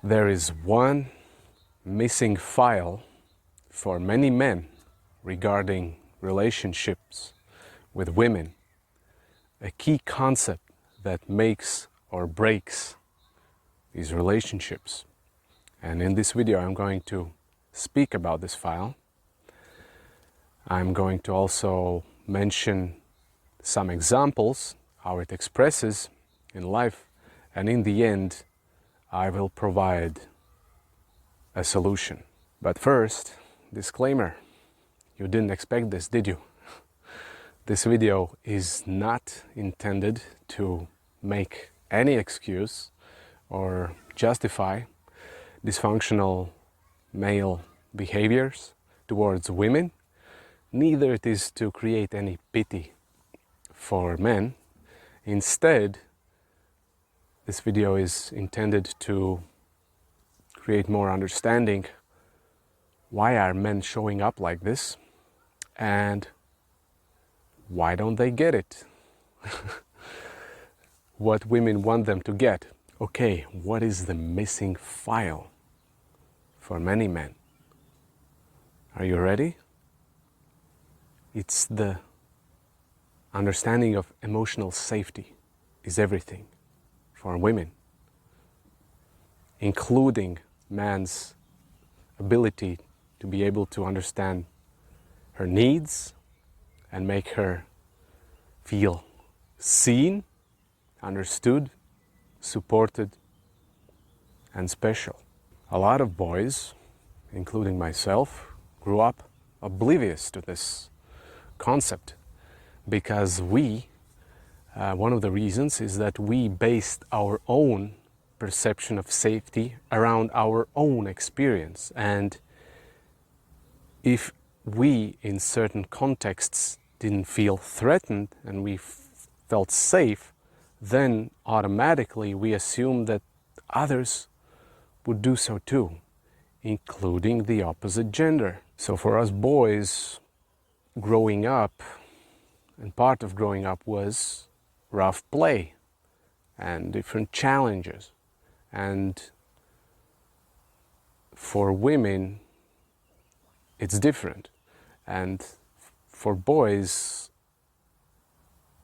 There is one missing file for many men regarding relationships with women, a key concept that makes or breaks these relationships. And in this video I'm going to speak about this file. I'm going to also mention some examples, how it expresses in life, and in the end I will provide a solution. But first, disclaimer, you didn't expect this, did you? This video is not intended to make any excuse or justify dysfunctional male behaviors towards women. Neither it is to create any pity for men. Instead, this video is intended to create more understanding. Why are men showing up like this? And why don't they get it? What women want them to get. Okay, what is the missing file for many men? Are you ready? It's the understanding of emotional safety is everything for women, including man's ability to be able to understand her needs and make her feel seen, understood, supported, and special. A lot of boys, including myself, grew up oblivious to this concept because one of the reasons is that we based our own perception of safety around our own experience. And if we, in certain contexts, didn't feel threatened and we felt safe, then automatically we assumed that others would do so too, including the opposite gender. So for us boys, growing up, and part of growing up was rough play and different challenges. And for women, it's different. And for boys,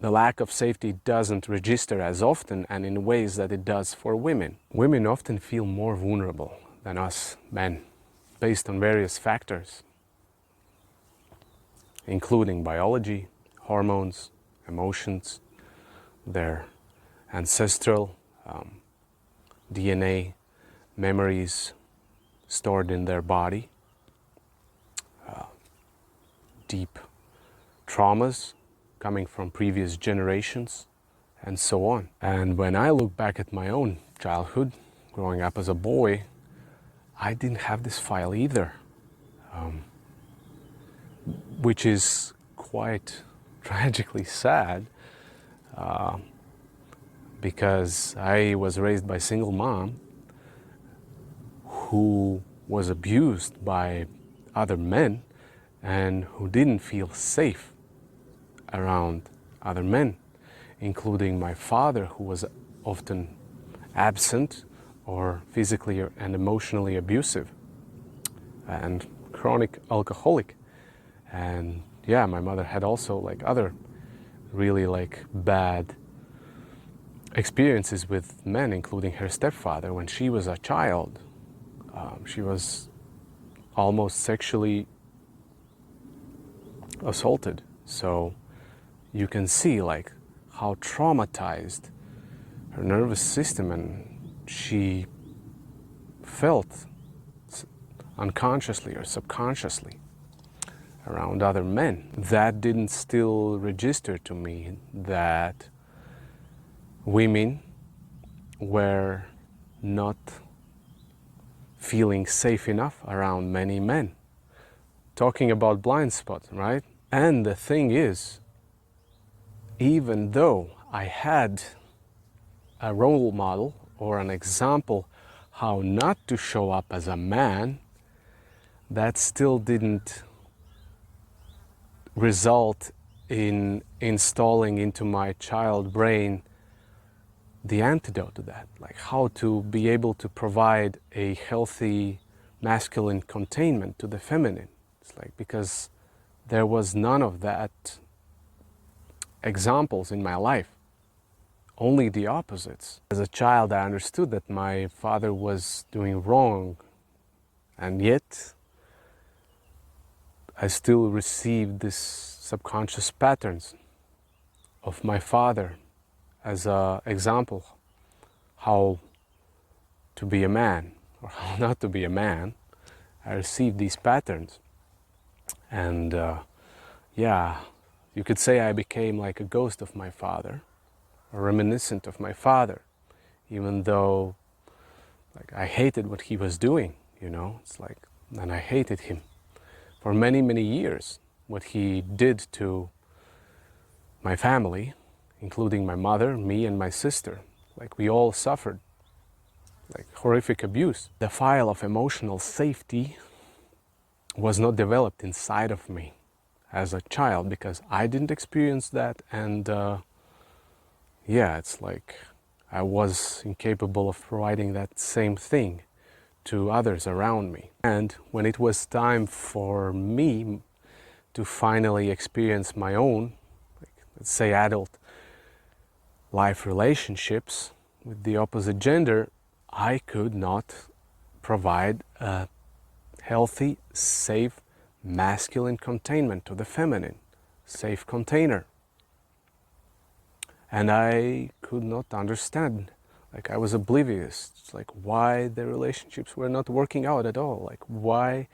the lack of safety doesn't register as often and in ways that it does for women. Women often feel more vulnerable than us men, based on various factors, including biology, hormones, emotions, their ancestral DNA, memories stored in their body, deep traumas coming from previous generations, and so on. And when I look back at my own childhood, growing up as a boy, I didn't have this file either, which is quite tragically sad, because I was raised by a single mom who was abused by other men and who didn't feel safe around other men, including my father, who was often absent or physically and emotionally abusive and chronic alcoholic. And yeah, my mother had also like other really like bad experiences with men, including her stepfather. When she was a child, she was almost sexually assaulted. So you can see like how traumatized her nervous system, and she felt unconsciously or subconsciously around other men. That didn't still register to me that women were not feeling safe enough around many men. Talking about blind spots, right? And the thing is, even though I had a role model or an example how not to show up as a man, that still didn't result in installing into my child brain the antidote to that, like how to be able to provide a healthy masculine containment to the feminine. It's like, because there was none of that examples in my life, only the opposites. As a child, I understood that my father was doing wrong, and yet I still received these subconscious patterns of my father as an example how to be a man or how not to be a man. I received these patterns, and yeah, you could say I became like a ghost of my father, or reminiscent of my father, even though like I hated what he was doing, you know. It's like, and I hated him for many, many years, what he did to my family, including my mother, me and my sister. Like, we all suffered like horrific abuse. The file of emotional safety was not developed inside of me as a child because I didn't experience that, and yeah, it's like I was incapable of providing that same thing to others around me. And when it was time for me to finally experience my own, like, let's say, adult life relationships with the opposite gender, I could not provide a healthy, safe, masculine containment to the feminine, safe container. And I could not understand, like I was oblivious, it's like why the relationships were not working out at all. Like, why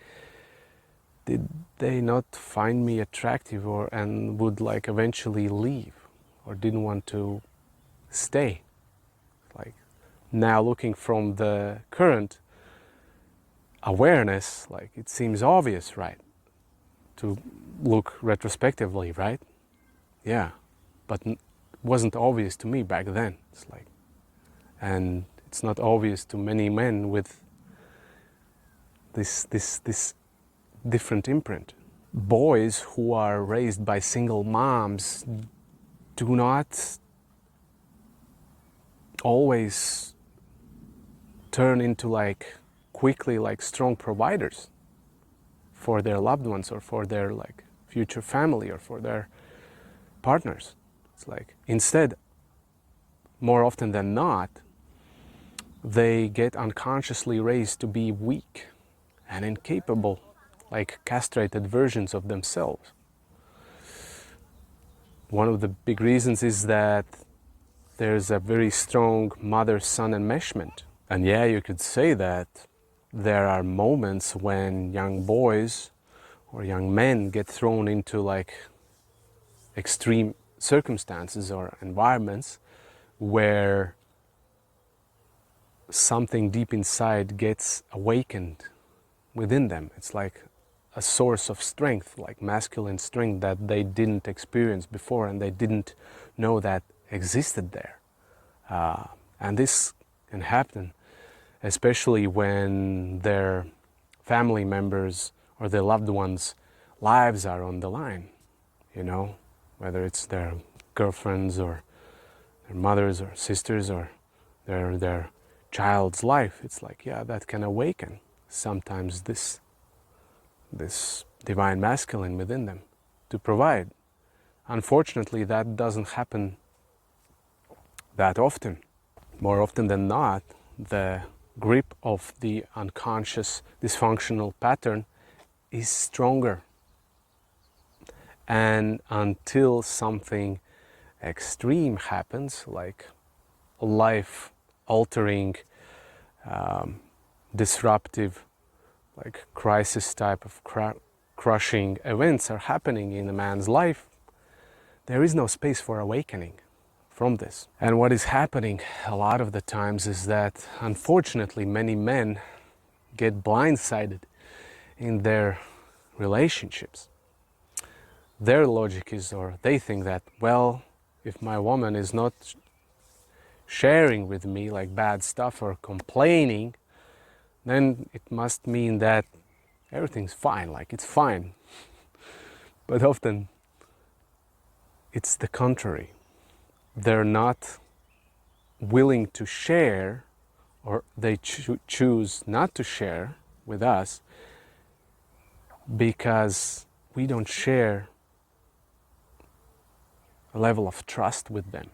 did they not find me attractive, or and would like eventually leave, or didn't want to stay. Like, now looking from the current awareness, like it seems obvious, right? To look retrospectively, right? Yeah, but wasn't obvious to me back then. It's like, and it's not obvious to many men with this different imprint. Boys who are raised by single moms do not always turn into like quickly like strong providers for their loved ones, or for their like future family, or for their partners. It's like, instead, more often than not, they get unconsciously raised to be weak and incapable, like castrated versions of themselves. One of the big reasons is that there's a very strong mother-son enmeshment. And yeah, you could say that there are moments when young boys or young men get thrown into like extreme circumstances or environments where something deep inside gets awakened within them. It's like a source of strength, like masculine strength that they didn't experience before, and they didn't know that existed there. And this can happen especially when their family members or their loved ones' lives are on the line, you know, whether it's their girlfriends or their mothers or sisters or their child's life. It's like, yeah, that can awaken sometimes this divine masculine within them to provide. Unfortunately, that doesn't happen that often. More often than not, the grip of the unconscious dysfunctional pattern is stronger. And until something extreme happens, like life-altering, disruptive, like crisis type of crushing events are happening in a man's life, there is no space for awakening from this. And what is happening a lot of the times is that, unfortunately, many men get blindsided in their relationships. Their logic is, or they think that, well, if my woman is not sharing with me like bad stuff or complaining, then it must mean that everything's fine, like it's fine. But often it's the contrary. They're not willing to share, or they choose not to share with us because we don't share a level of trust with them.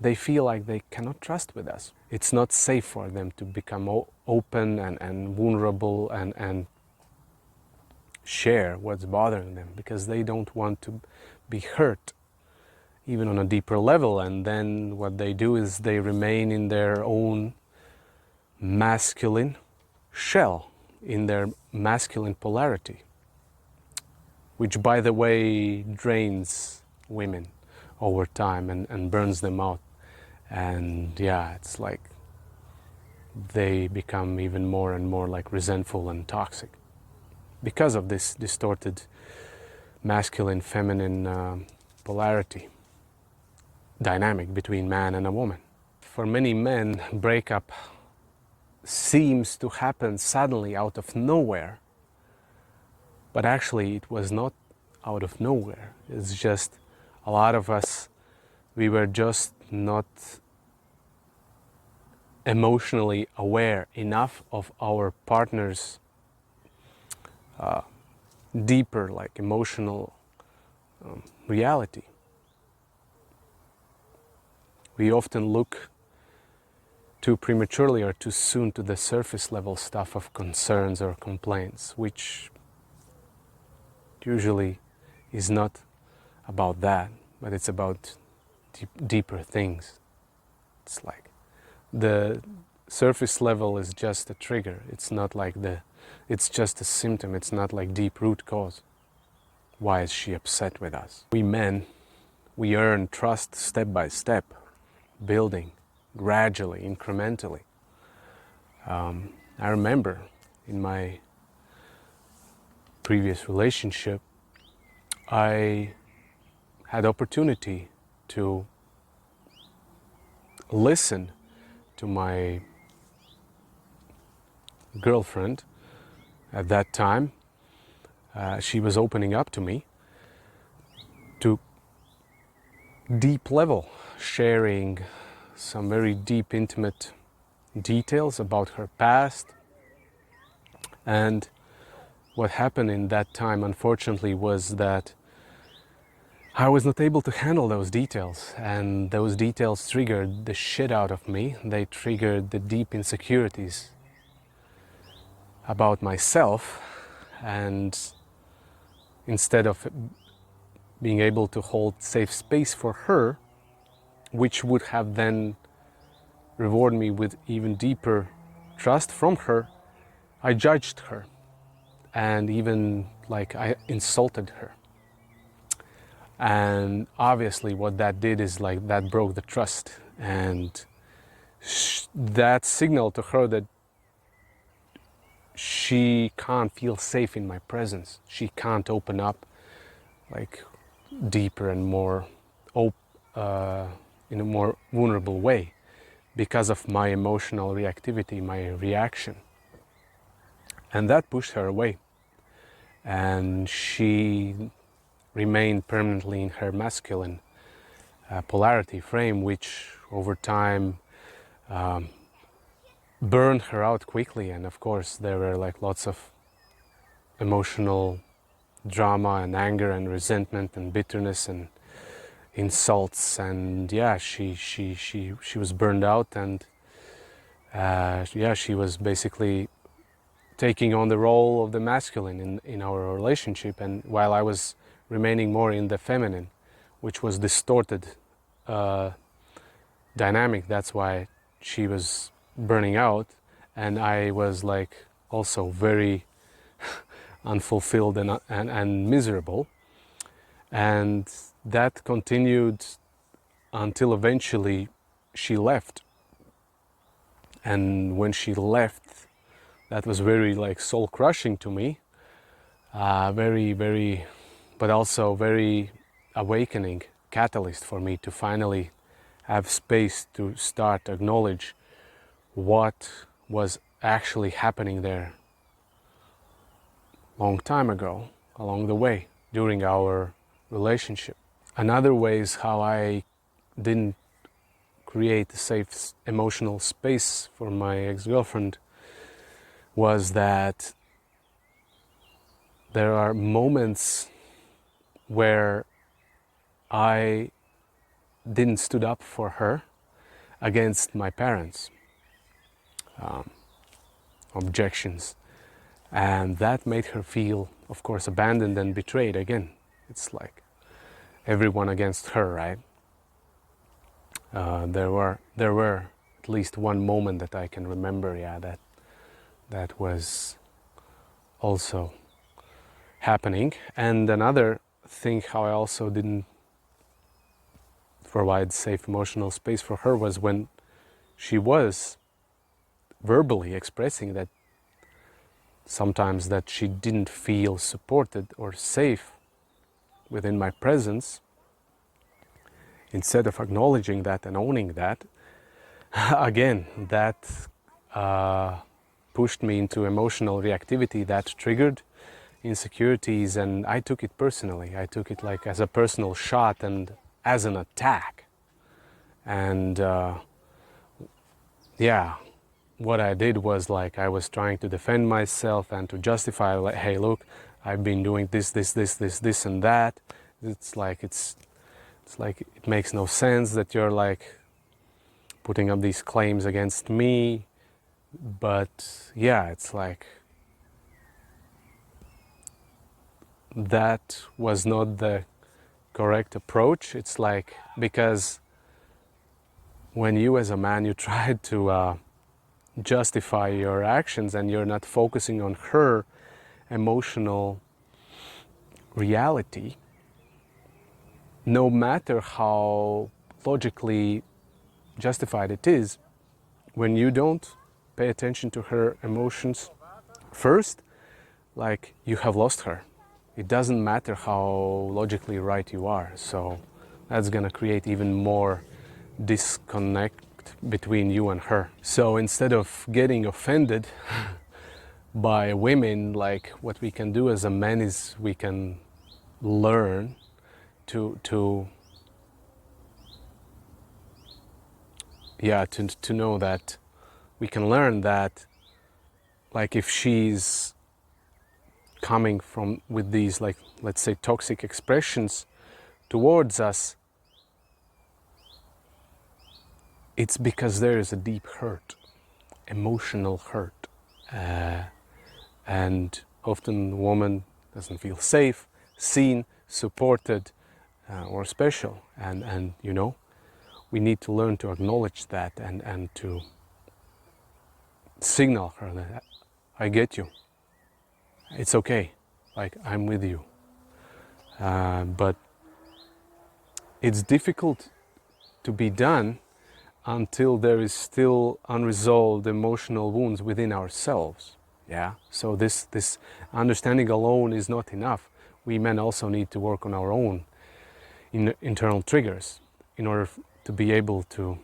They feel like they cannot trust with us. It's not safe for them to become open and vulnerable and share what's bothering them, because they don't want to be hurt even on a deeper level. And then what they do is they remain in their own masculine shell, in their masculine polarity, which, by the way, drains women over time and burns them out. And yeah, it's like they become even more and more like resentful and toxic because of this distorted masculine feminine polarity dynamic between man and a woman. For many men, breakup seems to happen suddenly out of nowhere, but actually it was not out of nowhere. It's just a lot of us, we were just not emotionally aware enough of our partner's deeper, like, emotional reality. We often look too prematurely or too soon to the surface level stuff of concerns or complaints, which usually is not about that, but it's about deeper things. It's like the surface level is just a trigger. It's not like it's just a symptom. It's not like deep root cause. Why is she upset with us? We men, we earn trust step by step, building gradually, incrementally. I remember in my previous relationship, I had opportunity to listen to my girlfriend at that time. She was opening up to me to deep level, sharing some very deep, intimate details about her past. And what happened in that time, unfortunately, was that I was not able to handle those details, and those details triggered the shit out of me. They triggered the deep insecurities about myself, and instead of being able to hold safe space for her, which would have then rewarded me with even deeper trust from her, I judged her, and even like I insulted her. And obviously what that did is like that broke the trust, and that signaled to her that she can't feel safe in my presence. She can't open up like deeper and more in a more vulnerable way because of my emotional reactivity, my reaction. And that pushed her away, and she remained permanently in her masculine polarity frame, which over time burned her out quickly. And of course there were like lots of emotional drama and anger and resentment and bitterness and insults, and yeah, she was burned out, and yeah, she was basically taking on the role of the masculine in our relationship, and while I was remaining more in the feminine, which was distorted dynamic. That's why she was burning out, and I was like also very unfulfilled and miserable. And that continued until eventually she left. And when she left, that was very like soul crushing to me, very, but also very awakening catalyst for me to finally have space to start acknowledge what was actually happening there long time ago, along the way, during our relationship. Another way is how I didn't create a safe emotional space for my ex-girlfriend was that there are moments where I didn't stood up for her against my parents' objections, and that made her feel, of course, abandoned and betrayed again. It's like everyone against her, right? There were at least one moment that I can remember, yeah, that was also happening. And another thing how I also didn't provide safe emotional space for her was when she was verbally expressing that sometimes that she didn't feel supported or safe within my presence. Instead of acknowledging that and owning that, again, that pushed me into emotional reactivity that triggered insecurities, and I took it personally. I took it like as a personal shot and as an attack. And yeah, what I did was like I was trying to defend myself and to justify, like, hey, look, I've been doing this, and that. It's like it makes no sense that you're like putting up these claims against me. But yeah, it's like that was not the correct approach. It's like, because when you as a man, you try to justify your actions and you're not focusing on her emotional reality, no matter how logically justified it is, when you don't pay attention to her emotions first, like, you have lost her. It doesn't matter how logically right you are. So that's gonna create even more disconnect between you and her. So instead of getting offended by women, like, what we can do as a man is we can learn to know that we can learn that, like, if she's coming from with these, like, let's say, toxic expressions towards us, it's because there is a deep hurt, emotional hurt, and often the woman doesn't feel safe, seen, supported, or special, and you know, we need to learn to acknowledge that and to signal her that I get you, it's okay, like, I'm with you. But it's difficult to be done until there is still unresolved emotional wounds within ourselves. Yeah. So this understanding alone is not enough. We men also need to work on our own internal triggers in order to be able to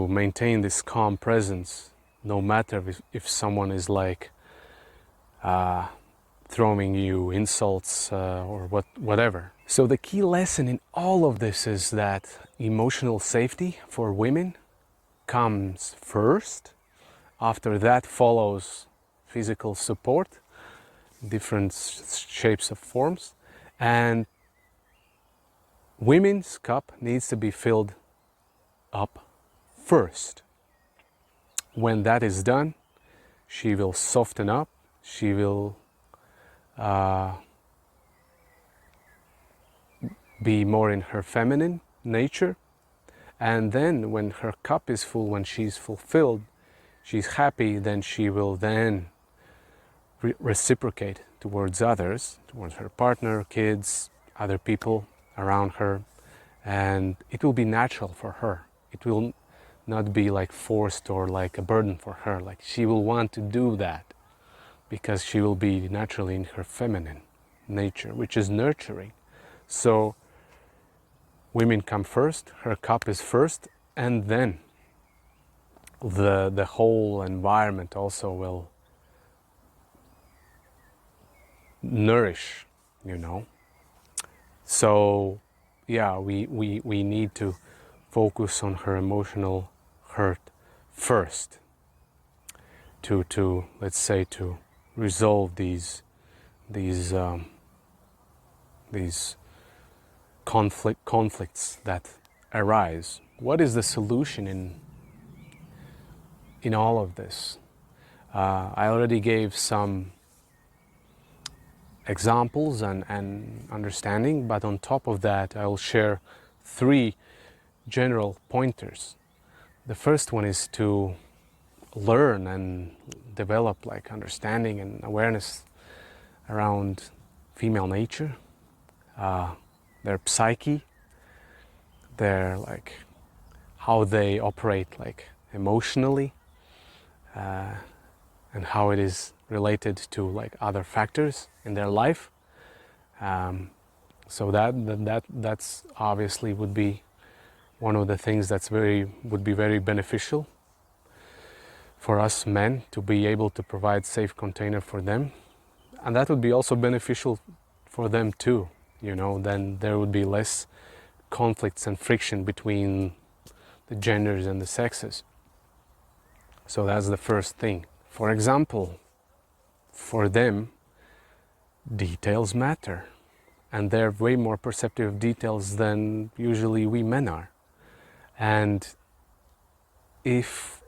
maintain this calm presence, no matter if someone is like throwing you insults or whatever. So the key lesson in all of this is that emotional safety for women comes first. After that follows physical support, different shapes of forms, and women's cup needs to be filled up first. When that is done, she will soften up, she will be more in her feminine nature, and then when her cup is full, when she's fulfilled, she's happy, then she will then reciprocate towards others, towards her partner, kids, other people around her, and it will be natural for her. It will not be like forced or like a burden for her. Like, she will want to do that because she will be naturally in her feminine nature, which is nurturing. So women come first, her cup is first, and then the whole environment also will nourish, you know. So yeah, we need to focus on her emotional hurt first to let's say to resolve these conflicts that arise. What is the solution in all of this? I already gave some examples and understanding, but on top of that I will share 3 general pointers. The first one is to learn and develop like understanding and awareness around female nature, their psyche, their like how they operate like emotionally, and how it is related to like other factors in their life. So that's obviously would be one of the things that's would be very beneficial for us men to be able to provide safe container for them, and that would be also beneficial for them too. You know, then there would be less conflicts and friction between the genders and the sexes. So that's the first thing. For example, for them, details matter, and they're way more perceptive of details than usually we men are. And if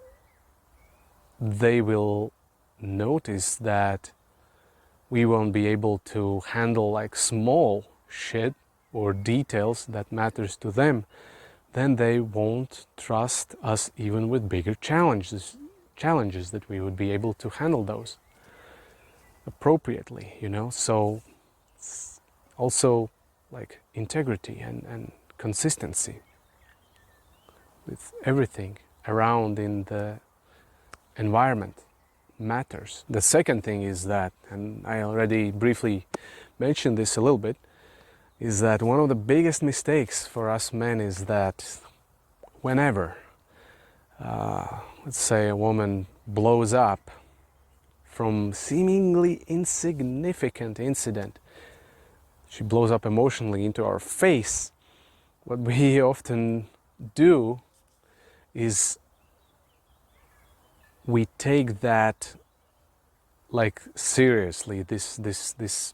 they will notice that we won't be able to handle like small shit or details that matters to them, then they won't trust us even with bigger challenges that we would be able to handle those appropriately, you know. So also like integrity and consistency with everything around in the environment matters. The second thing is that, and I already briefly mentioned this a little bit, is that one of the biggest mistakes for us men is that whenever let's say a woman blows up from seemingly insignificant incident, she blows up emotionally into our face, what we often do is we take that like seriously, this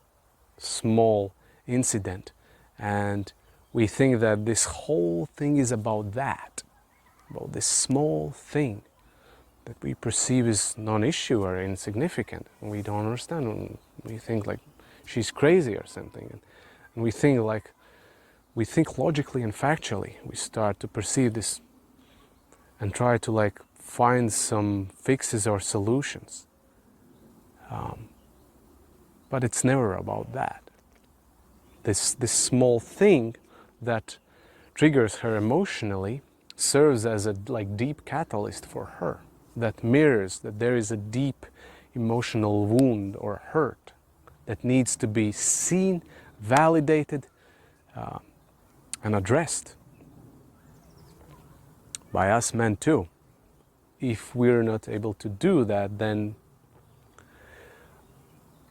small incident, and we think that this whole thing is about this small thing that we perceive as non-issue or insignificant, and we don't understand, and we think like she's crazy or something, and we think logically and factually. We start to perceive this and try to like find some fixes or solutions, but it's never about that. This small thing that triggers her emotionally serves as a like deep catalyst for her, that mirrors that there is a deep emotional wound or hurt that needs to be seen, validated, and addressed by us men too. If we're not able to do that, then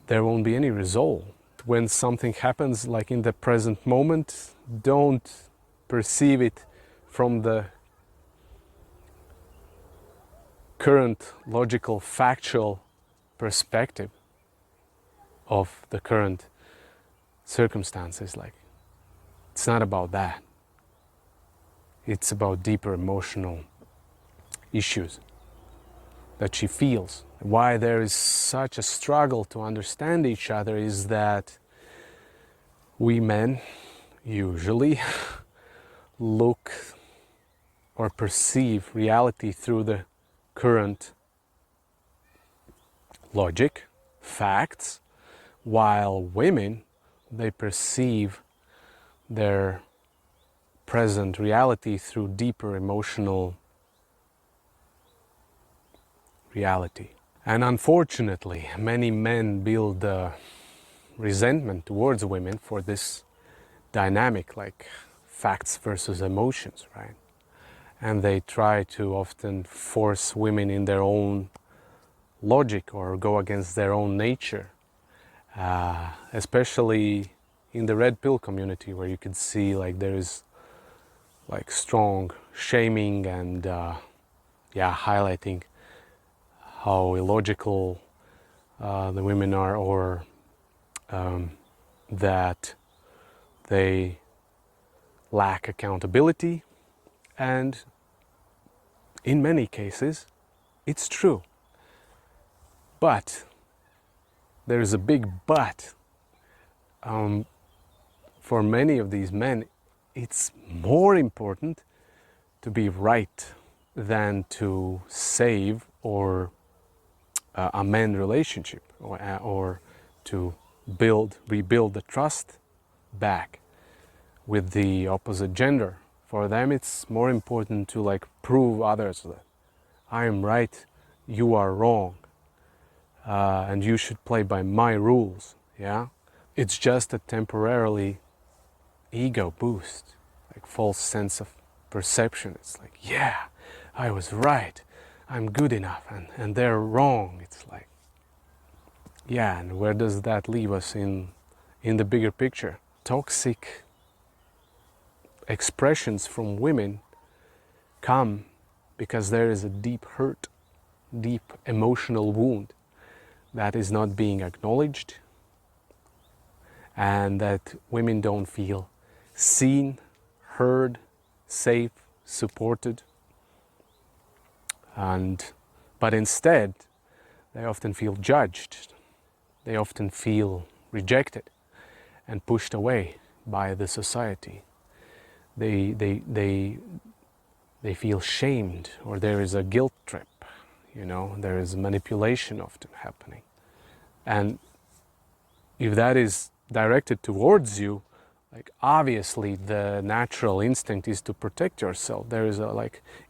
there won't be any resolve. When something happens like in the present moment, don't perceive it from the current logical, factual perspective of the current circumstances. Like, it's not about that. It's about deeper emotional issues that she feels. Why there is such a struggle to understand each other is that we men usually look or perceive reality through the current logic, facts, while women, they perceive their present reality through deeper emotional reality. And unfortunately, many men build resentment towards women for this dynamic, like facts versus emotions, right? And they try to often force women in their own logic or go against their own nature, especially in the red pill community, where you could see like there is like strong shaming and highlighting how illogical the women are, or that they lack accountability. And in many cases it's true, but there is a big but. For many of these men, it's more important to be right than to save or amend relationship, or to rebuild the trust back with the opposite gender. For them, it's more important to like prove others that I am right, you are wrong, and you should play by my rules. Yeah, it's just a temporarily ego boost, like false sense of perception. It's like, yeah, I was right, I'm good enough, and they're wrong. It's like, yeah, and where does that leave us in the bigger picture? Toxic expressions from women come because there is a deep hurt, deep emotional wound that is not being acknowledged, and that women don't feel seen, heard, safe, supported. But instead, they often feel judged. They often feel rejected and pushed away by the society. They feel shamed, or there is a guilt trip, there is manipulation often happening. And if that is directed towards you, like obviously the natural instinct is to protect yourself. There is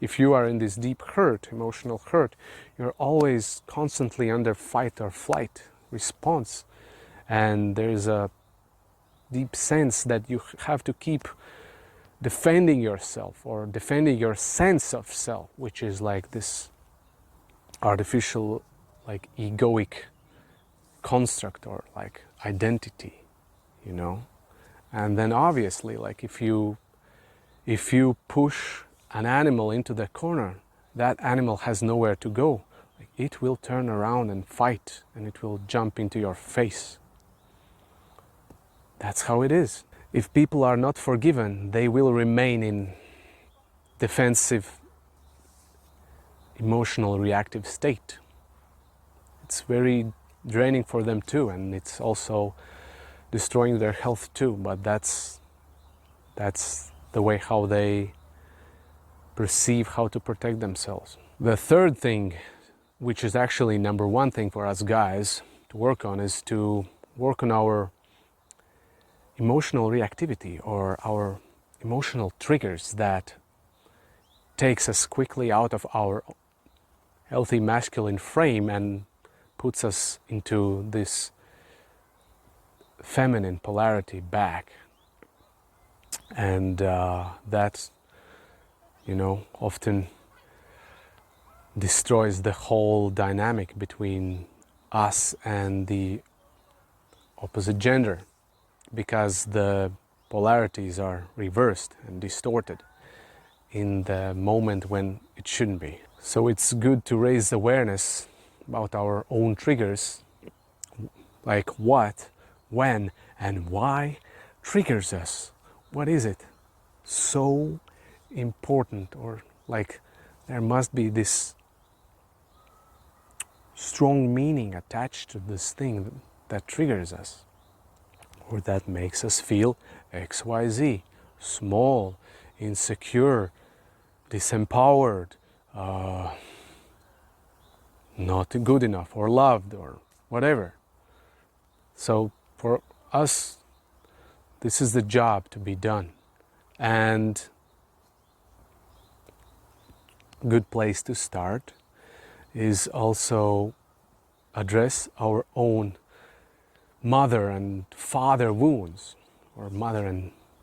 if you are in this deep hurt, emotional hurt, you're always constantly under fight or flight response. And there is a deep sense that you have to keep defending yourself, or defending your sense of self, which is like this artificial, like egoic construct, or like identity, And then obviously, like if you push an animal into the corner, that animal has nowhere to go. Like, it will turn around and fight, and it will jump into your face. That's how it is. If people are not forgiven, they will remain in defensive, emotional, reactive state. It's very draining for them too, and it's also destroying their health too. But that's the way how they perceive how to protect themselves. The third thing, which is actually number one thing for us guys to work on, is to work on our emotional reactivity, or our emotional triggers that takes us quickly out of our healthy masculine frame and puts us into this feminine polarity back. And that, often destroys the whole dynamic between us and the opposite gender, because the polarities are reversed and distorted in the moment when it shouldn't be. So it's good to raise awareness about our own triggers, like what, when, and why triggers us. What is it? So important, or like there must be this strong meaning attached to this thing that triggers us, or that makes us feel XYZ, small, insecure, disempowered, not good enough, or loved, or whatever. So for us, this is the job to be done. And a good place to start is also address our own mother and father wounds, or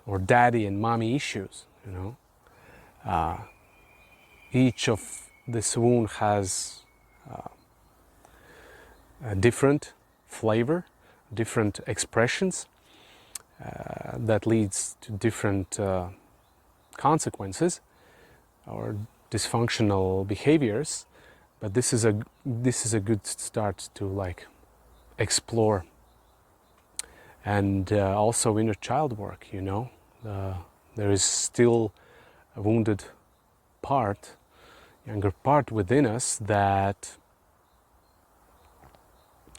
or daddy and mommy issues. Each of this wound has a different flavor, different expressions that leads to different consequences. or dysfunctional behaviors, but this is a good start to like explore. And also inner child work, you know, there is still a wounded part, younger part within us that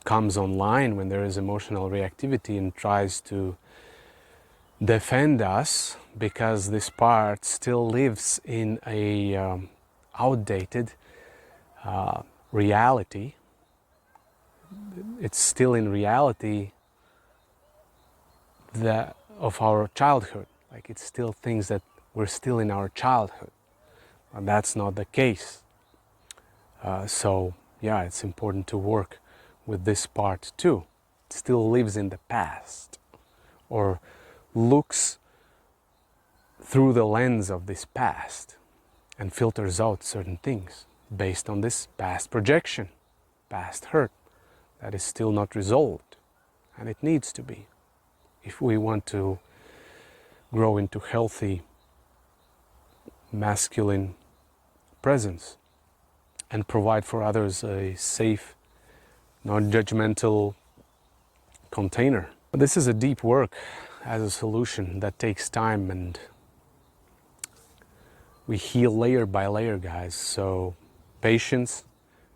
comes online when there is emotional reactivity and tries to defend us, because this part still lives in a outdated reality. It's still in reality that of our childhood. Like, it's still things that we're still in our childhood, and that's not the case. So yeah, it's important to work with this part too. It still lives in the past, or looks through the lens of this past and filters out certain things based on this past projection, past hurt that is still not resolved, and it needs to be if we want to grow into healthy masculine presence and provide for others a safe, non-judgmental container. This is a deep work as a solution that takes time, and we heal layer by layer, guys. So patience,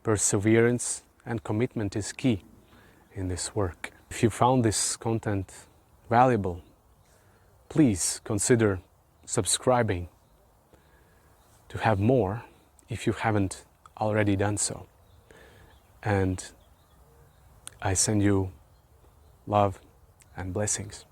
perseverance, and commitment is key in this work. If you found this content valuable, please consider subscribing to have more if you haven't already done so. And I send you love and blessings.